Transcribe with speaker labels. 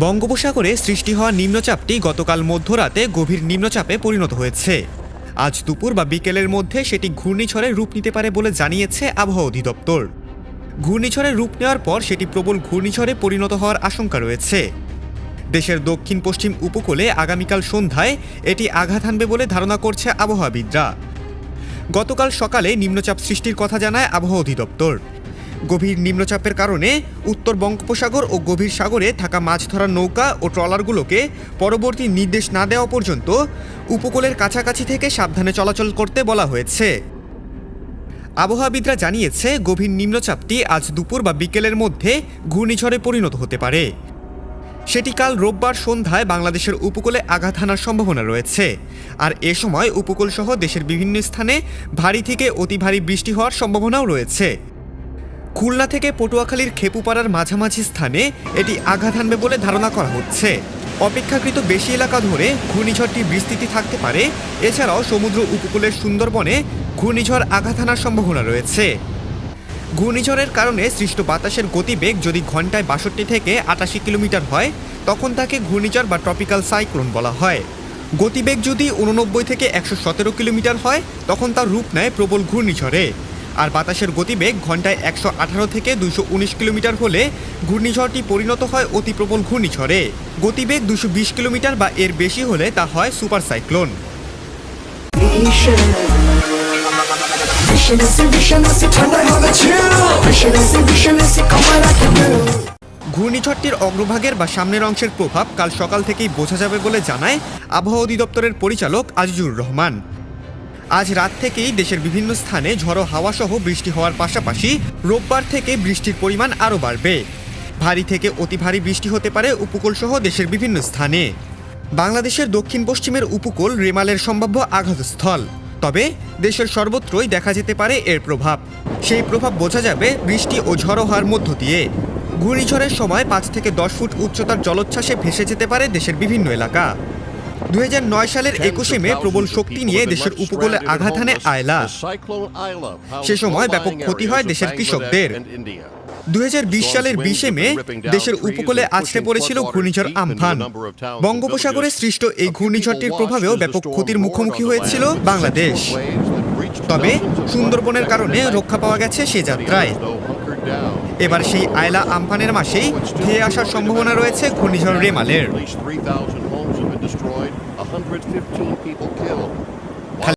Speaker 1: বঙ্গোপসাগরে সৃষ্টি হওয়া নিম্নচাপটি গতকাল মধ্যরাতে গভীর নিম্নচাপে পরিণত হয়েছে। আজ দুপুর বা বিকেলের মধ্যে সেটি ঘূর্ণিঝড়ে রূপ নিতে পারে বলে জানিয়েছে আবহাওয়া অধিদপ্তর। ঘূর্ণিঝড়ে রূপ নেওয়ার পর সেটি প্রবল ঘূর্ণিঝড়ে পরিণত হওয়ার আশঙ্কা রয়েছে। দেশের দক্ষিণ পশ্চিম উপকূলে আগামীকাল সন্ধ্যায় এটি আঘাত হানবে বলে ধারণা করছে আবহাওয়াবিদরা। গতকাল সকালে নিম্নচাপ সৃষ্টির কথা জানায় আবহাওয়া অধিদপ্তর। গভীর নিম্নচাপের কারণে উত্তর বঙ্গোপসাগর ও গভীর সাগরে থাকা মাছ ধরার নৌকা ও ট্রলারগুলোকে পরবর্তী নির্দেশ না দেওয়া পর্যন্ত উপকূলের কাছাকাছি থেকে সাবধানে চলাচল করতে বলা হয়েছে। আবহাওয়াবিদরা জানিয়েছে, গভীর নিম্নচাপটি আজ দুপুর বা বিকেলের মধ্যে ঘূর্ণিঝড়ে পরিণত হতে পারে। সেটি কাল রোববার সন্ধ্যায় বাংলাদেশের উপকূলে আঘাত হানার সম্ভাবনা রয়েছে। আর এ সময় উপকূলসহ দেশের বিভিন্ন স্থানে ভারী থেকে অতি ভারী বৃষ্টি হওয়ার সম্ভাবনাও রয়েছে। খুলনা থেকে পটুয়াখালীর খেপুপাড়ার মাঝামাঝি স্থানে এটি আঘাত হানবে বলে ধারণা করা হচ্ছে। অপেক্ষাকৃত বেশি এলাকা ধরে ঘূর্ণিঝড়টি বিস্তৃতি থাকতে পারে। এছাড়াও সমুদ্র উপকূলের সুন্দরবনে ঘূর্ণিঝড় আঘাত হানার সম্ভাবনা রয়েছে। ঘূর্ণিঝড়ের কারণে সৃষ্ট বাতাসের গতিবেগ যদি ঘন্টায় ৬২ থেকে ৮৮ কিলোমিটার হয়, তখন তাকে ঘূর্ণিঝড় বা ট্রপিক্যাল সাইক্লোন বলা হয়। গতিবেগ যদি ৮৯ থেকে ১১৭ কিলোমিটার হয়, তখন তার রূপ নেয় প্রবল ঘূর্ণিঝড়ে। আর বাতাসের গতিবেগ ঘন্টায় ১১৮ থেকে ২১৯ কিলোমিটার হলে ঘূর্ণিঝড়টি পরিণত হয় অতি প্রবল ঘূর্ণিঝড়ে। গতিবেগ ২২০ কিলোমিটার বা এর বেশি হলে তা হয় সুপার সাইক্লোন। ঘূর্ণিঝড়টির অগ্রভাগের বা সামনের অংশের প্রভাব কাল সকাল থেকেই বোঝা যাবে বলে জানায় আবহাওয়া অধিদপ্তরের পরিচালক আজিজুর রহমান। আজ রাত থেকেই দেশের বিভিন্ন স্থানে ঝড়ো হাওয়াসহ বৃষ্টি হওয়ার পাশাপাশি রোববার থেকে বৃষ্টির পরিমাণ আরও বাড়বে। ভারী থেকে অতি ভারী বৃষ্টি হতে পারে উপকূলসহ দেশের বিভিন্ন স্থানে। বাংলাদেশের দক্ষিণ পশ্চিমের উপকূল রেমালের সম্ভাব্য আঘাতস্থল। তবে দেশের সর্বত্রই দেখা যেতে পারে এর প্রভাব। সেই প্রভাব বোঝা যাবে বৃষ্টি ও ঝড়ো হওয়ার মধ্য দিয়ে। ঘূর্ণিঝড়ের সময় ৫ থেকে ১০ ফুট উচ্চতার জলোচ্ছ্বাসে ভেসে যেতে পারে দেশের বিভিন্ন এলাকা। ২০০৯ সালের ২১শে মে প্রবল শক্তি নিয়ে দেশের উপকূলে আঘাত হানে আয়লা। সে সময় ব্যাপক ক্ষতি হয় দেশের কৃষকদের। ২০২০ সালের ২০শে মে দেশের উপকূলে আছড়ে পড়েছিল ঘূর্ণিঝড় আম্ফান। বঙ্গোপসাগরে সৃষ্ট এই ঘূর্ণিঝড়টির প্রভাবেও ব্যাপক ক্ষতির মুখোমুখি হয়েছিল বাংলাদেশ। তবে সুন্দরবনের কারণে রক্ষা পাওয়া গেছে সে যাত্রায়। এবার সেই আয়লা আম্ফানের মাসেই ধেয়ে আসার সম্ভাবনা রয়েছে ঘূর্ণিঝড় রেমালের।